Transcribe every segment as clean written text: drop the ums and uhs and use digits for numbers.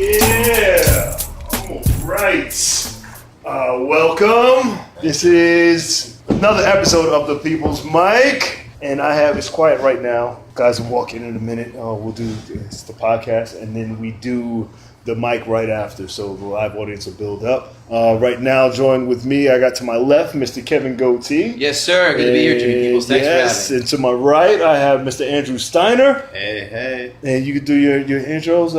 Yeah. All right. Welcome. This is another episode of The People's Mic. And it's quiet right now. Guys will walk in a minute. We'll do the podcast, and then we do the mic right after, so the live audience will build up. Right now, joined with me, I got to my left, Mr. Kevin Gootee. Yes, sir. Good to be here, Jimmy Peoples. Thanks for having me. And to my right, I have Mr. Andrew Steiner. Hey. And you can do your intros.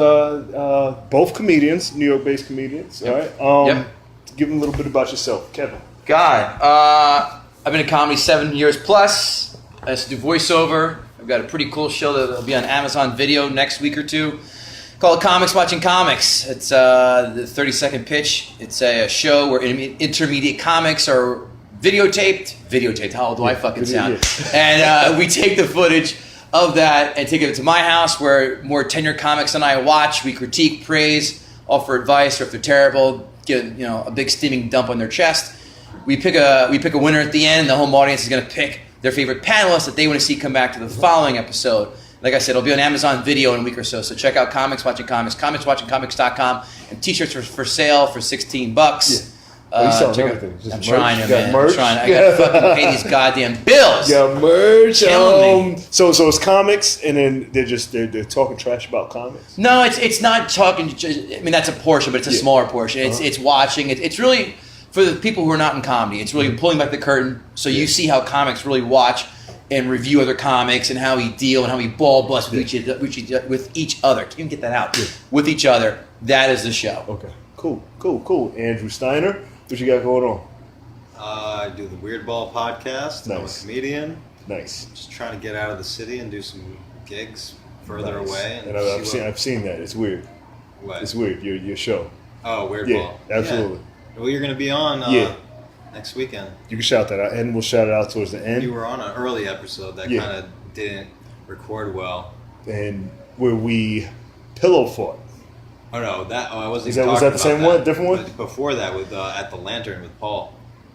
Both comedians, New York-based comedians. Yep. All right. Give them a little bit about yourself, Kevin. God, I've been in comedy 7 years plus. I used to do voiceover. I've got a pretty cool show that'll be on Amazon Video next week or two, called Comics Watching Comics. It's the 30-second pitch. It's a show where intermediate comics are videotaped. How old do I fucking sound? And we take the footage of that and take it to my house, where more tenured comics and I watch. We critique, praise, offer advice, or if they're terrible, give a big steaming dump on their chest. We pick a winner at the end. The home audience is going to pick their favorite panelists that they want to see come back to the following episode. Like I said, it'll be on Amazon Video in a week or so. So check out Comics Watching Comics, comicswatchingcomics.com, and t-shirts for sale for $16. Yeah. You sell everything. I'm trying to, man. I'm trying. I got to fucking pay these goddamn bills. Yeah, merch. Killing me. So it's comics, and then they're talking trash about comics. No, it's not talking. I mean, that's a portion, but it's a smaller portion. It's watching. It's really for the people who are not in comedy. It's really pulling back the curtain, so you see how comics really watch and review other comics, and how we deal and how we ball bust with each other. Can you get that out? Yeah. With each other. That is the show. Okay. Cool. Andrew Steiner, what you got going on? I do the Weird Ball podcast. Nice. I'm a comedian. Nice. Just trying to get out of the city and do some gigs further away. And I've seen that. It's weird. What? It's weird. Your show. Oh, Weird Ball. Absolutely. Yeah. Well, you're going to be on next weekend. You can shout that out, and we'll shout it out towards the end. You were on an early episode that kind of didn't record well. And where we pillow fought. Oh no, I wasn't. Was that the same one? Different one? But before that, with at the Lantern with Paul.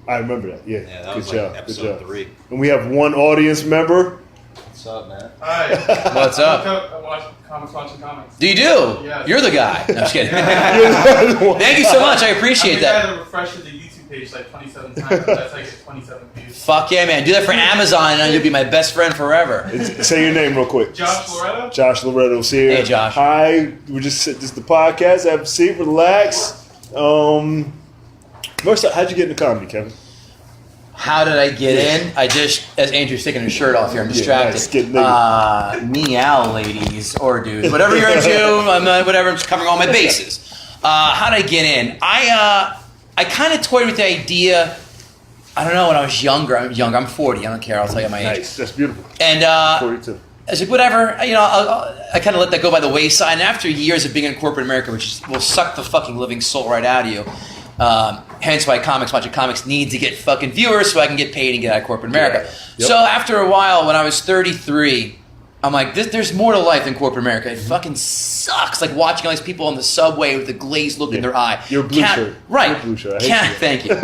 I remember that. Yeah. Yeah, that Good was job. like episode 3. And we have one audience member. What's up, man? Hi. What's up? I watch Comics Watching Comics. Do you do? Yeah. You're the guy. No, I'm just kidding. Thank you so much. I appreciate that. I had to refresh the YouTube page like 27 times. That's like 27 views. Fuck yeah, man. Do that for Amazon, and you'll be my best friend forever. Say your name real quick. Josh Loretto? Josh Loretto's here. Hey, Josh. Hi. This is the podcast. Have a seat. Relax. First, how'd you get into comedy, Kevin? How did I get in? I just, as Andrew's taking his shirt off here, I'm distracted. Nice. Meow, ladies or dudes, whatever you're into. I'm just covering all my bases. How did I get in? I kind of toyed with the idea. I don't know, when I was younger. I'm 40. I don't care. I'll tell you my age. Nice. That's beautiful. And 42. I was like, whatever. I kind of let that go by the wayside. And after years of being in corporate America, which will suck the fucking living soul right out of you. Hence why Comics Watching Comics need to get fucking viewers so I can get paid and get out of corporate America. Yeah. Yep. So after a while, when I was 33, I'm like, there's more to life than corporate America. It fucking sucks. Like watching all these people on the subway with the glazed look in their eye. Your blue shirt. Right. Your blue shirt. I hate you. Thank you.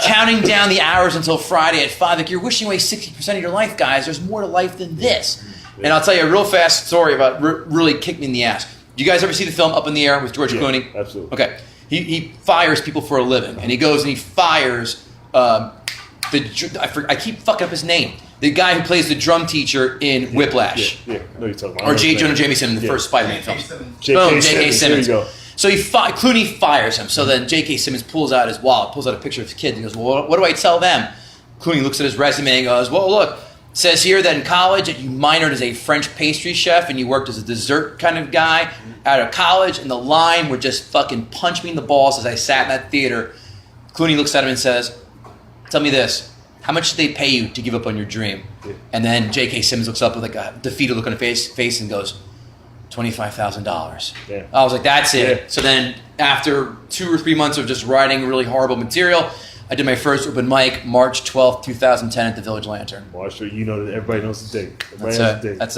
Counting down the hours until Friday at 5. Like, you're wishing away 60% of your life, guys. There's more to life than this. Yeah. And I'll tell you a real fast story about really kicked me in the ass. Do you guys ever see the film Up in the Air with George Clooney? Absolutely. Okay. He fires people for a living, and he goes and he fires I keep fucking up his name. The guy who plays the drum teacher in Whiplash. Yeah. No, you're talking about. Or J. Jonah Jameson in the first Spider-Man film. J.K. Simmons. There you go. So Clooney fires him. So then J.K. Simmons pulls out his wallet, pulls out a picture of his kid, and he goes, well, what do I tell them? Clooney looks at his resume and goes, well, look, it says here that in college you minored as a French pastry chef and you worked as a dessert kind of guy out of college, and the line would just fucking punch me in the balls as I sat in that theater. Clooney looks at him and says, tell me this, how much did they pay you to give up on your dream? Yeah. And then J.K. Simmons looks up with like a defeated look on his face and goes, $25,000. Yeah. I was like, that's it. Yeah. So then after 2 or 3 months of just writing really horrible material, I did my first open mic March 12th, 2010 at the Village Lantern. Well, sure you know that everybody knows the date. That's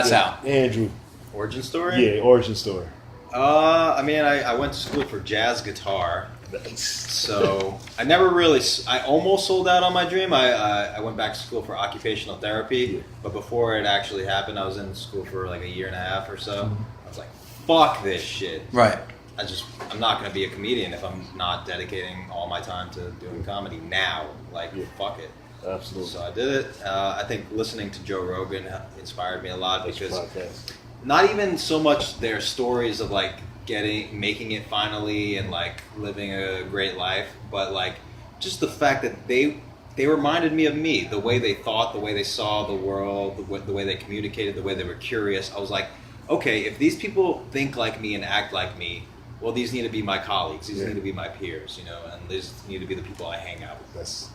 how. Andrew. Origin story? Yeah, origin story. I went to school for jazz guitar. So I almost sold out on my dream. I went back to school for occupational therapy, but before it actually happened, I was in school for like a year and a half or so. I was like, fuck this shit. Right. I'm not going to be a comedian if I'm not dedicating all my time to doing comedy now. Like, fuck it. Absolutely. So I did it. I think listening to Joe Rogan inspired me a lot That's because podcast. not even so much their stories of like making it finally and like living a great life, but like just the fact that they reminded me of me, the way they thought, the way they saw the world, the way they communicated, the way they were curious. I was like, okay, if these people think like me and act like me, well, these need to be my colleagues. These need to be my peers, you know, and these need to be the people I hang out with. That's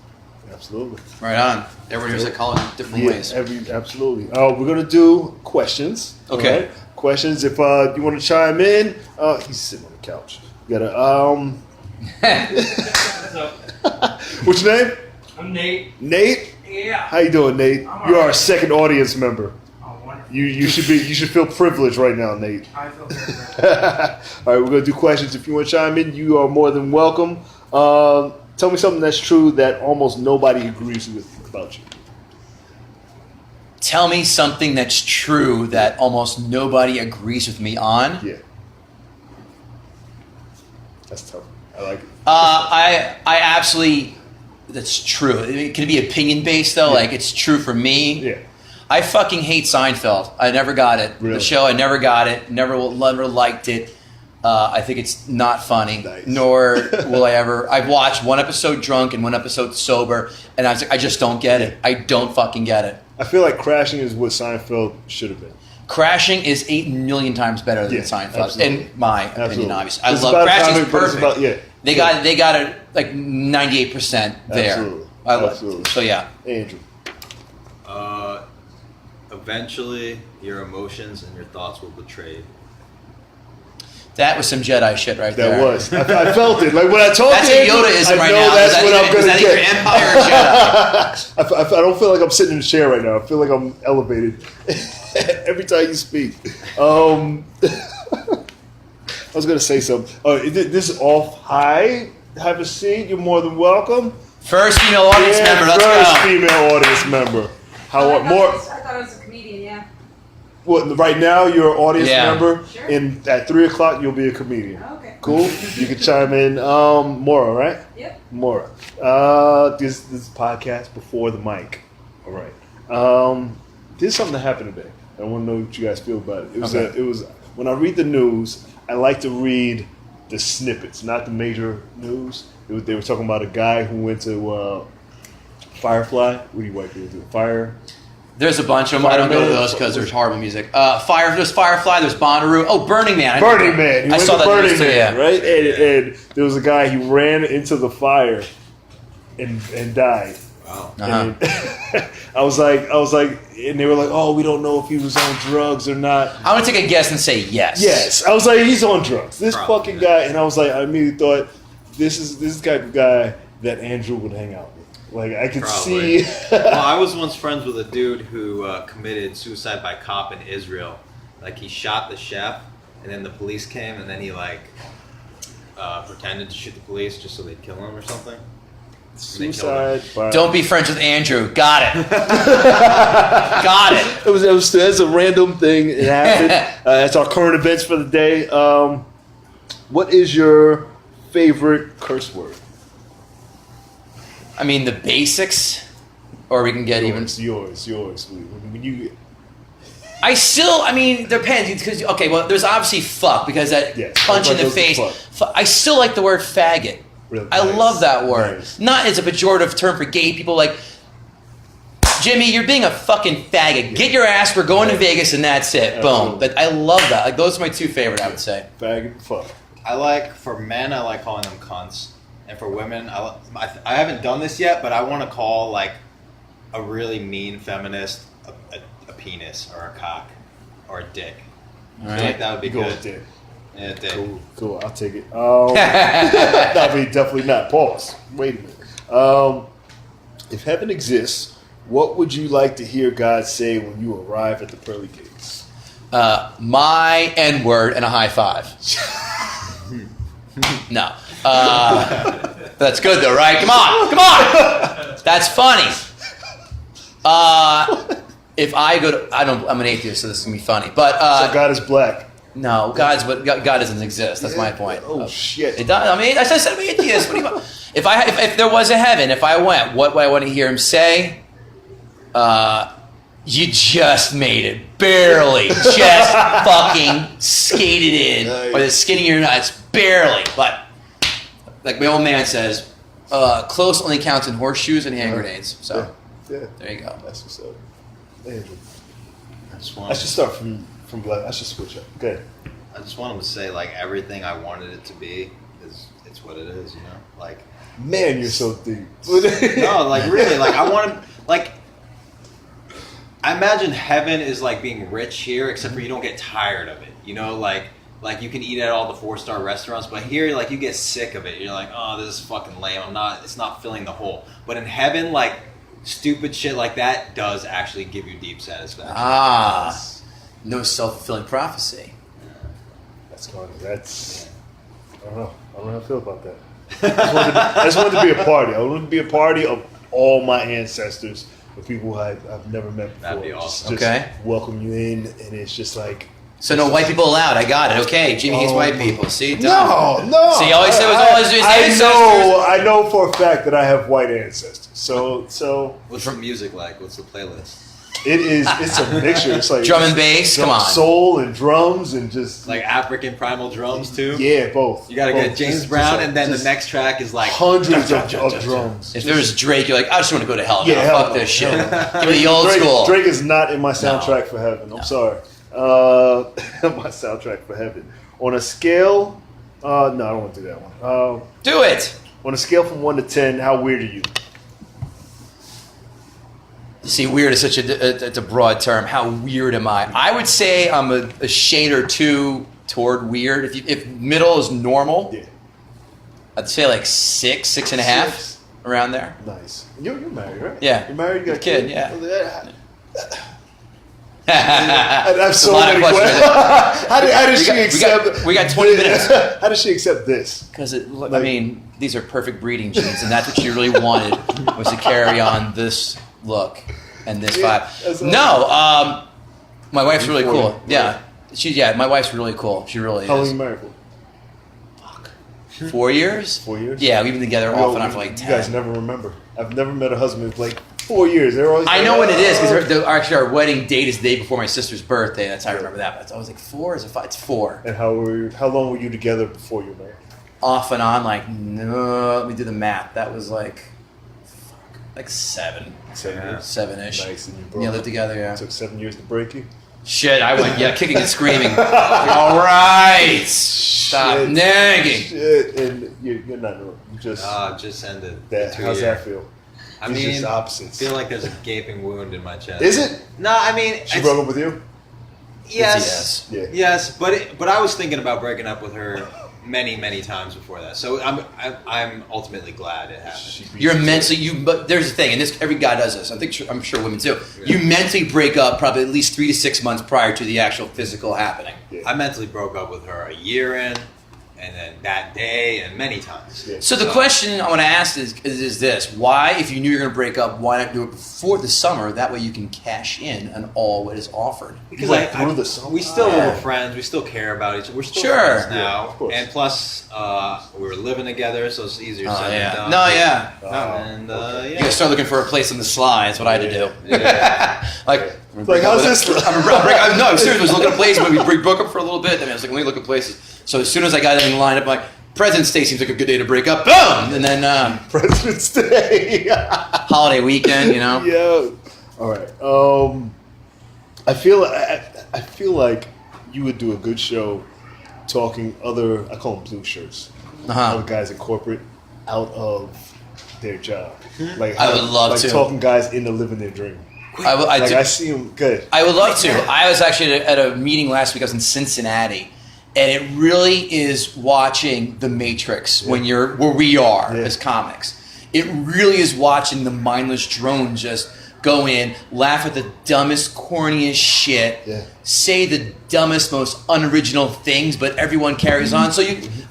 absolutely Right on. Everyone here's like calling it different ways. Absolutely. We're gonna do questions. Okay. Right? Questions. If you want to chime in, he's sitting on the couch. You gotta What's up? What's your name? I'm Nate. Nate. Yeah. How you doing, Nate? I'm You are alright. a second audience member. Oh, wonderful. You should feel privileged right now, Nate. I feel very bad. All right, we're gonna do questions. If you want to chime in, you are more than welcome. Tell me something that's true that almost nobody agrees with about you. Tell me something that's true that almost nobody agrees with me on. Yeah, that's tough. I like it. I absolutely, that's true. It can be opinion based though. Yeah. Like it's true for me. Yeah, I fucking hate Seinfeld. I never got it. Really? The show, I never got it. Never liked it. I think it's not funny. Nice. Nor will I ever. I've watched one episode drunk and one episode sober, and I was like, I just don't get it. I don't fucking get it. I feel like Crashing is what Seinfeld should have been. Crashing is 8 million times better than Yeah, Seinfeld, absolutely. in my opinion. Absolutely. Obviously, I It's love about Crashing. comic, Is but it's perfect. about- yeah. They got it like 98% there. Absolutely. I love Absolutely. it. So yeah. Andrew. Eventually, your emotions and your thoughts will betray you. That was some Jedi shit right there. That was. I felt it. Like when I talked That's to a Andrew, Yodaism I right know now. that's Is what that I'm going to either get. Empire or Jedi? I don't feel like I'm sitting in a chair right now. I feel like I'm elevated every time you speak. I was going to say something. Oh, this is off high. Have a seat. You're more than welcome. First female audience member. Let's first go. female audience member. How I more? thought I was a comedian, yeah. What, right now you're an audience Yeah. member, Sure. and at 3:00 you'll be a comedian. Okay. Cool. You can chime in. Maura, right? Yep. Maura. This podcast before the mic. All right. There's something that happened today. I want to know what you guys feel about it. It was when I read the news, I like to read the snippets, not the major news. They were talking about a guy who went to Firefly. What do you white people do? Fire. There's a bunch of them. I don't go to those because there's horrible music. There's Firefly. There's Bonnaroo. Oh, Burning Man. Burning Man. He I went saw to that Burning news too, Man, yeah. right? And there was a guy. He ran into the fire and died. Wow. Uh-huh. And I was like, and they were like, oh, we don't know if he was on drugs or not. I'm gonna take a guess and say yes. Yes, I was like, he's on drugs. This Probably, fucking yeah. guy, and I was like, I immediately thought, this is the type of guy that Andrew would hang out with. Like I could Probably. see. Well, I was once friends with a dude who committed suicide by cop in Israel. Like he shot the chef, and then the police came, and then he like pretended to shoot the police just so they'd kill him or something. Suicide. By... Don't be friends with Andrew. Got it. Got it. That's a random thing. It happened. That's our current events for the day. What is your favorite curse word? I mean the basics, or we can get even. Yours. When you, I mean, depends because well, there's obviously fuck because that Yes, punch in the everybody face. goes to I still like the word faggot. Really I nice. love that word. Nice. Not as a pejorative term for gay people. Like Jimmy, you're being a fucking faggot. Get your ass. We're going to Vegas, and that's it. Boom. Absolutely. But I love that. Like those are my two favorite. I would say. faggot, fuck. For men, I like calling them cunts, and for women, I haven't done this yet, but I want to call like a really mean feminist a penis or a cock or a dick. I feel like that would be Go good. with dick. Yeah, dick. Cool. I'll take it. I mean, definitely not. Pause. Wait a minute. If heaven exists, what would you like to hear God say when you arrive at the pearly gates? My N word and a high five. No. That's good though, right? Come on. That's funny. If I go to, I'm an atheist, so this is gonna be funny. But So God is black. No, God doesn't exist. That's my point. Oh shit! It does. I mean, I said I'm atheist. What do you? If there was a heaven, if I went, what would I want to hear him say? You just made it, barely, just fucking skated in by the skin of your nuts, barely. But like my old man says, close only counts in horseshoes and hand grenades. So there you go. That's what's up. Andrew. I should start from black. I should switch up. Okay. I just want him to say like everything I wanted it to be it's what it is, you know? Like, man, you're so deep. no, like really, like I want to like. I imagine heaven is like being rich here, except for you don't get tired of it. You know, like you can eat at all the 4-star restaurants, but here, like you get sick of it. You're like, oh, this is fucking lame. It's not filling the hole. But in heaven, like stupid shit like that does actually give you deep satisfaction. No self-fulfilling prophecy. That's I don't know. I don't know how I feel about that. I just wanted to be a party. I wanted to be a party of all my ancestors. The people I've never met before. That'd be awesome. Just welcome you in, and it's just like. So no white people allowed. I got it. Okay, Jimmy hates white people. See, no. See, all he said was all his ancestors. I know for a fact that I have white ancestors. So. What's the music like? What's the playlist? It's a mixture. It's like drum and bass. Come on, soul and drums and just like African primal drums too. Yeah, both. You gotta both. get James Brown, and then the next track is like hundreds of drums. If there's Drake, you're like, I just want to go to hell. Yeah, now. Fuck this shit. Give me the old school. Drake is not in my soundtrack for heaven. I'm sorry. My soundtrack for heaven. On a scale, no, I don't want to do that one. Do it. On a scale from 1 to 10, how weird are you? See, weird is such a broad term. How weird am I? I would say I'm a shade or two toward weird. If middle is normal, I'd say like 6.5, 6, around there. Nice. You're married, right? Yeah. You're married. You got a kid. Yeah. I have so many questions. How did she accept? We got 20 minutes. How did she accept this? Because I mean, these are perfect breeding genes, and that's what she really wanted was to carry on this look and this vibe. No, my wife's really cool. Yeah, my wife's really cool. She really is. How long are you married for? 4 years. 4 years. Yeah, we've been together off and on for like 10. You guys never remember. I've never met a husband who's like 4 years. They're always. I know when it is because actually our wedding date is the day before my sister's birthday. That's how I remember that. But it's always like 4. Is it 5? It's 4. And how long were you together before you married? Off and on, like no. Let me do the math. That was like 7. 7 years. 7-ish. Nice. And you broke. Yeah, lived together. Yeah. It took 7 years to break you. Shit, I went kicking and screaming. All right, stop nagging. Shit, and you're not. You just ended. How's that feel? I It's mean, just opposites. I feel like there's a gaping wound in my chest. Is it? No, I mean, She broke up with you? Yes. Yeah. Yes, but I was thinking about breaking up with her many times before that. So I'm ultimately glad it happened. You're mentally but there's the thing, and every guy does this. I'm sure women too. Yeah. You mentally break up probably at least 3 to 6 months prior to the actual physical happening. Yeah. I mentally broke up with her a year in, and then that day, and many times. Yeah. So the question I want to ask is this: why, if you knew you were going to break up, why not do it before the summer? That way you can cash in on all what is offered. Because the summer. We still were friends. We still care about each other. We're still friends now. Yeah, and plus, we were living together, so it's easier said than done. No, yeah. And You gotta start looking for a place on the sly. That's what I had to do. Yeah. Like how's this? No, I'm serious. I was looking at places. We broke up for a little bit. Then I was like, let me look at places. So as soon as I got everything lined up, I'm like, President's Day seems like a good day to break up. Boom! And then President's Day. holiday weekend, you know. Yeah. All right. I feel like you would do a good show talking I call them blue shirts. Other guys in corporate out of their job. Like I would love to talking guys into living their dream. I see them good. I would love to. I was actually at a meeting last week. I was in Cincinnati, and it really is watching The Matrix when you're where we are as comics. It really is watching the mindless drone just go in, laugh at the dumbest, corniest shit, say the dumbest, most unoriginal things, but everyone carries on. So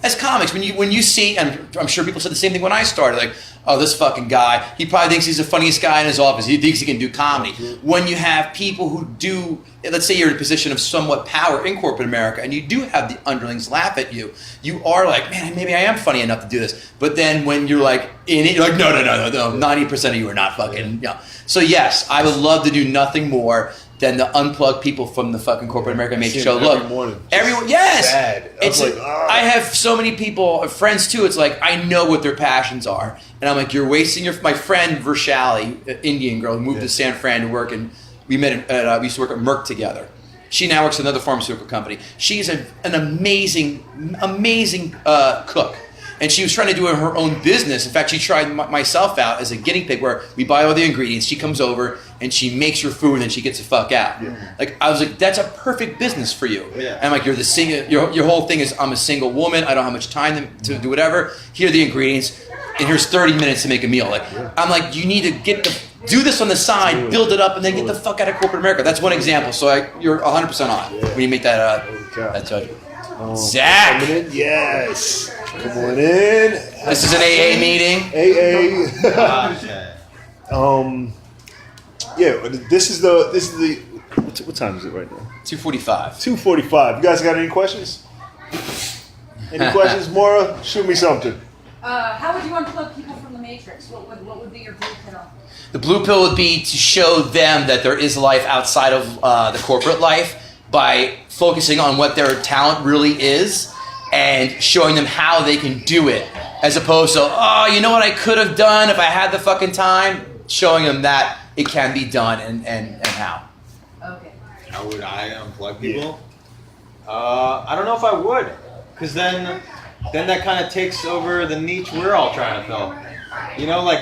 as comics, when you see, and I'm sure people said the same thing when I started, like, oh, this fucking guy, he probably thinks he's the funniest guy in his office. He thinks he can do comedy. When you have people who do, let's say you're in a position of somewhat power in corporate America, and you do have the underlings laugh at you, you are like, man, maybe I am funny enough to do this. But then when you're like in it, you're like, no, 90% of you are not fucking, you know. So yes, I would love to do nothing more than the unplugged people from the fucking corporate America made show. Look, everyone, yes, sad. It's like, I have so many people, friends too. It's like I know what their passions are, and I'm like, you're wasting your. My friend Vershali, Indian girl, who moved to San Fran to work, and we met. We used to work at Merck together. She now works at another pharmaceutical company. She's an amazing cook. And she was trying to do her own business. In fact, she tried myself out as a guinea pig where we buy all the ingredients. She comes over and she makes her food and then she gets the fuck out. Yeah. Like, I was like, that's a perfect business for you. Yeah. And I'm like, you're the your whole thing is I'm a single woman. I don't have much time to do whatever. Here are the ingredients. And here's 30 minutes to make a meal. Like, I'm like, you need to do this on the side, build it up, and then get the fuck out of corporate America. That's one example. So you're 100% on when you make that judgment. Zach! Coming in? Yes. Come on in. This is an AA meeting. Yeah, this is the what time is it right now? 2:45. 2:45. You guys got any questions? Any questions, Maura? Shoot me something. How would you unplug people from the Matrix? What would be your blue pill? The blue pill would be to show them that there is life outside of the corporate life by focusing on what their talent really is and showing them how they can do it, as opposed to, oh, you know what I could have done if I had the fucking time? Showing them that it can be done and how. Okay. How would I unplug people? I don't know if I would, because then that kind of takes over the niche we're all trying to fill. You know, like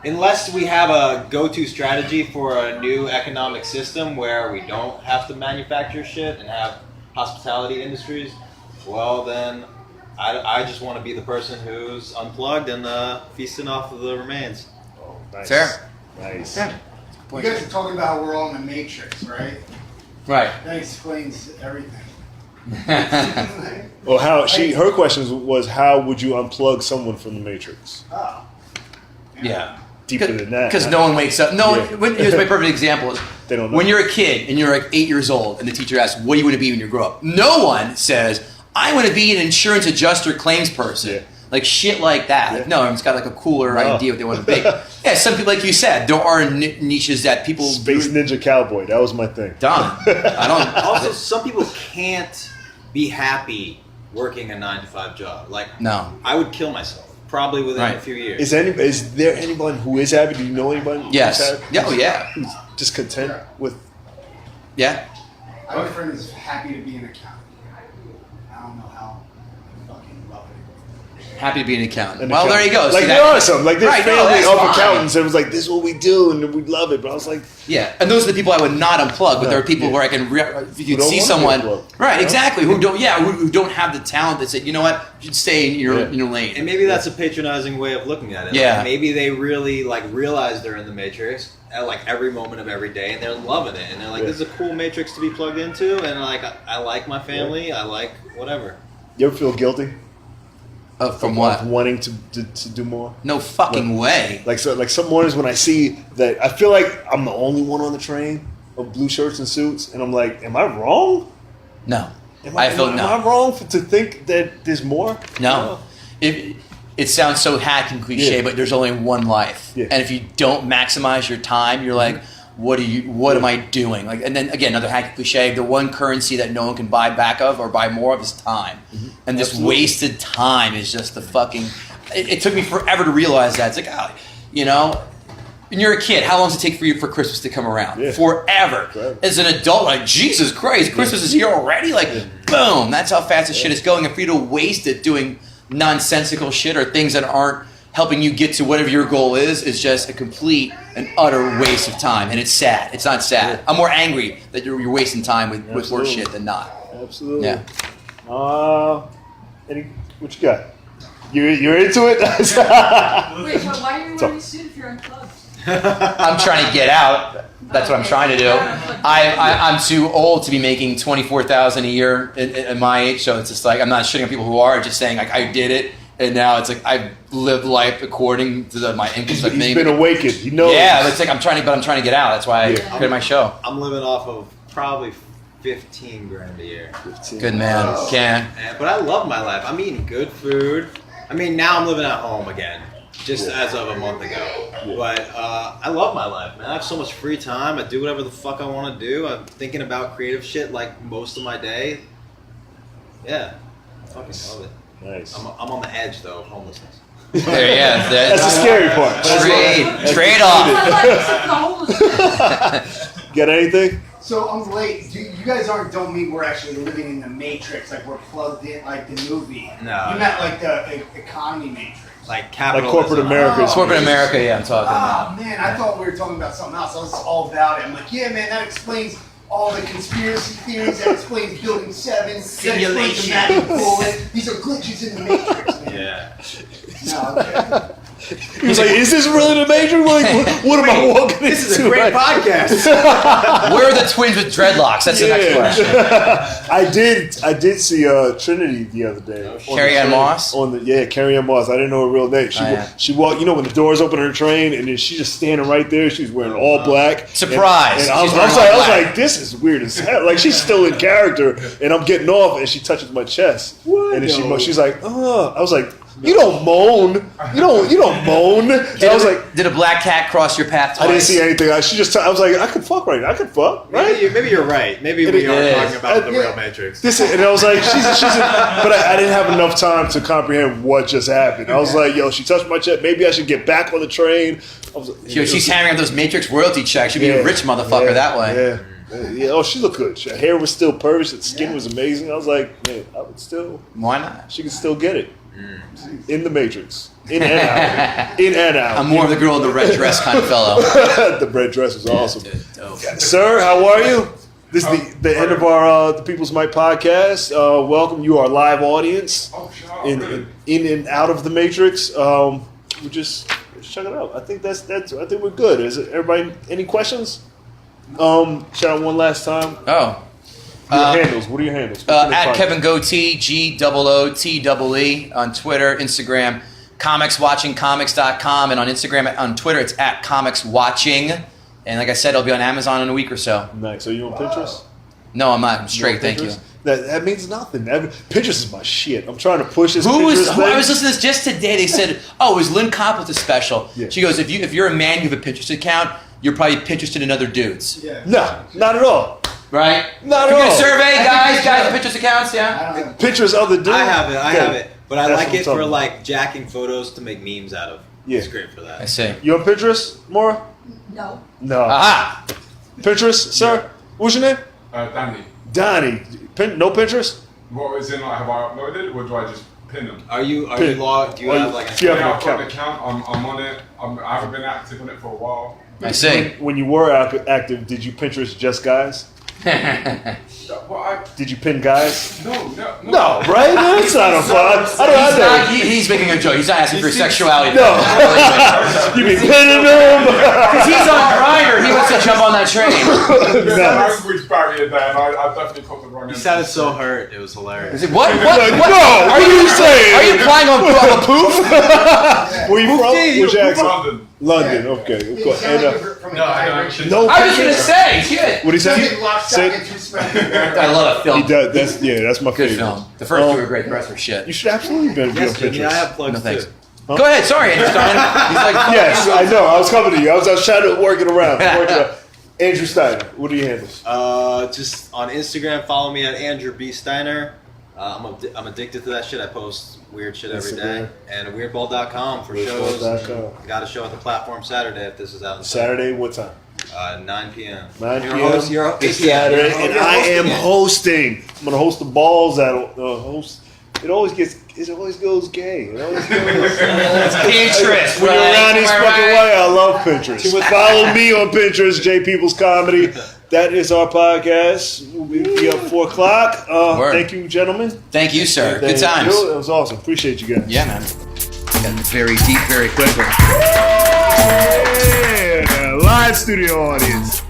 unless we have a go-to strategy for a new economic system where we don't have to manufacture shit and have hospitality industries, well then I just want to be the person who's unplugged and feasting off of the remains. Oh, nice. Fair. Nice. Yeah. You guys are talking about we're all in the Matrix, right? Right. That explains everything. Well, her question was how would you unplug someone from the Matrix? Oh. Yeah. Deeper than that. Because no one wakes up. Here's my perfect example. Is they don't know. When you're a kid and you're like 8 years old and the teacher asks, what do you want to be when you grow up? No one says, I want to be an insurance adjuster claims person. Yeah. Like shit like that. Yeah. Like, no, everyone's got like a cooler idea what they want to be. Yeah, some people, like you said, there are niches that people... Space Ninja Cowboy, that was my thing. Done. Also, some people can't be happy working a 9-to-5 job. Like, no. I would kill myself. Probably within a few years. Is there anyone who is happy? Do you know anybody? Yes. Who's happy? Yeah. Oh yeah. Who's just content with? Yeah. I have a friend who's happy to be an accountant. I don't know how. I fucking love it. Happy to be an accountant. Well, there you go. Like there are some. Like there's family of fine. accountants, and it was like this is what we do, and we love it. But I was like, yeah, and those are the people I would not unplug. But there are people where I can, if you'd see someone, right, exactly, who don't have the talent that say, you know what, you should stay in your lane. And maybe that's a patronizing way of looking at it. Yeah. Like maybe they really realize they're in the Matrix at every moment of every day, and they're loving it, and they're like, this is a cool Matrix to be plugged into, and I like my family, I like whatever. You ever feel guilty? From what? Wanting to do more? No fucking way. Like some mornings when I see that, I feel like I'm the only one on the train of blue shirts and suits, and I'm like, am I wrong? No. Am I wrong to think that there's more? No. It sounds so hack and cliche, but there's only one life, and if you don't maximize your time, you're like, what am I doing? Like, and then again, another hack cliche: the one currency that no one can buy back of or buy more of is time, and this wasted time is just the fucking. It took me forever to realize that. It's like, when you're a kid, how long does it take for Christmas to come around? Yeah. Forever. As an adult, like Jesus Christ, Christmas is here already. Like, boom, that's how fast this shit is going. And for you to waste it doing nonsensical shit or things that aren't helping you get to whatever your goal is just a complete and utter waste of time. And it's sad. It's not sad. I'm more angry that you're wasting time with more shit than not. Absolutely. Yeah. What you got? You're into it? Wait, but why do you want to suit if you're unplugged? I'm trying to get out. That's what I'm trying to do. I'm too old to be making $24,000 a year at my age, so it's just like I'm not shitting on people who are, just saying like I did it, and now it's like I've lived life according to my income. He's been awakened. You know. Yeah, but it's like I'm trying to get out. That's why I created my show. I'm living off of probably 15 grand a year. 15. Good man, But I love my life. I'm eating good food. I mean, now I'm living at home again, just as of a month ago. Yeah. But I love my life, man. I have so much free time. I do whatever the fuck I want to do. I'm thinking about creative shit like most of my day. Yeah, I fucking love it. Nice. I'm on the edge though of homelessness. There, yeah. That's the scary part. Trade off. Got anything? So I'm late. You guys don't mean we're actually living in the Matrix, like we're plugged in, like the movie. No. You meant like the economy Matrix. Like capitalism. Like corporate America. Corporate America, yeah, I'm talking Oh about. man, I thought we were talking about something else. I was all about it. I'm like, yeah, man, that explains all the conspiracy theories. That explains Building 7. Simulation. That explains the magic bullet. These are glitches in the Matrix, man. Yeah. No, okay. He was like, "Is this really the Major? Like, what am I walking into?" This is a great podcast. Where are the twins with dreadlocks? That's the next question. I did see Trinity the other day. Carrie-Anne Moss? Carrie-Anne Moss. I didn't know her real name. She walked. You know when the doors open on her train, and then she's just standing right there. She's wearing all black. Surprise! And I was like, this is weird as hell. Like she's still in character, and I'm getting off, and she touches my chest. What? And then she's like, oh. I was like, you don't moan. You don't moan. And I was like, did a black cat cross your path twice? I didn't see anything. I was like, I could fuck right now. I could fuck, right? Maybe you're right. Maybe we are talking about the real Matrix. And I was like, but I didn't have enough time to comprehend what just happened. I was like, yo, she touched my chest. Maybe I should get back on the train. I was like, she's hammering up those Matrix royalty checks. She'd be a rich motherfucker that way. Yeah. Oh, she looked good. Her hair was still perfect. Her skin was amazing. I was like, man, I would still. Why not? She could still get it. In the Matrix. In and out. In and out. I'm more of the girl in the red dress kind of fellow. The red dress was awesome. Dope. Sir, how are you? This is the end of our The People's Mic podcast. Welcome you, our live audience. In and out of the Matrix. We just check it out. I think I think we're good. Is it everybody any questions? Shout out one last time. Oh. Your handles. What are your handles? At Kevin Gootee, GOOTEE on Twitter, Instagram, comicswatchingcomics.com, and on Instagram, on Twitter, it's at comicswatching. And like I said, it'll be on Amazon in a week or so. Nice. So you on Pinterest? No, I'm not. I'm straight, thank you. That means nothing. Pinterest is my shit. I'm trying to push this I Pinterest thing. was listening to this just today. They said, it was Lynn Copley's special. Yeah. She goes, if you're a man, you have a Pinterest account, you're probably Pinterested in other dudes. Yeah. No, not at all. Right? Not Can at we get all. a survey, guys with Pinterest accounts, yeah? Pictures of the dude. I have it. But I That's like what it I'm for talking like jacking photos to make memes out of. Yeah. It's great for that. I see. You on Pinterest, Maura? No. No. Aha! Pinterest, sir? What's your name? Danny. Donnie. No Pinterest? What is in like, have I uploaded or do I just pin them? Are you Pin. logged? Do you have like Yeah. a Yeah, I've I've got got an account. I'm on it. I haven't been active on it for a while. I see. When you were active, did you Pinterest just guys? Well, Did you pin guys? no. No, right? That's not a fun. I don't know. He's making a joke. He's not asking for sexuality. No. You be pinning them? Because he's on Grindr. He wants to jump on that train. There's No. a language barrier there, and I definitely caught the wrong end. You sounded so hurt. It was hilarious. What? Like, no, what are you saying? Are you implying on a poof? Where you from? Which accent? London. London, okay. You Cool. sound And, like you're from a No, I know. vibration. no I was just Pinterest? gonna say, shit. What do you Sound say? like lockstock and two smoking. I love that film. He does. That's my Good favorite. film. The first two were great. The rest were shit. You should absolutely be on Yes, Pinterest. Jimmy, I have plugs No thanks. too. Go ahead. Sorry, Andrew Steiner. He's like, Yes, I know. I was coming to you. I was trying to work it around. Andrew Steiner, what are your handles? Just on Instagram, follow me at Andrew B. Steiner. I'm addicted to that shit. I post weird shit every day. And weirdball.com for shows. Weirdball.com. Got a show at the platform Saturday if this is out. Saturday, what time? 9 p.m. 9 Your p.m. host- your- It's 8 p.m. Saturday, You're and I am hosting it. hosting. I'm gonna host the balls out. Host. It always goes gay. It always goes. Pinterest. When you're right? around these Am I fucking right? way, I love Pinterest. Follow me on Pinterest, J People's Comedy. That is our podcast. We'll be up 4 o'clock. Word. Thank you, gentlemen. Thank you, sir. Good Thank times. you. It was awesome. Appreciate you guys. Yeah, man. Got very deep, very quickly. Yeah. live studio audience.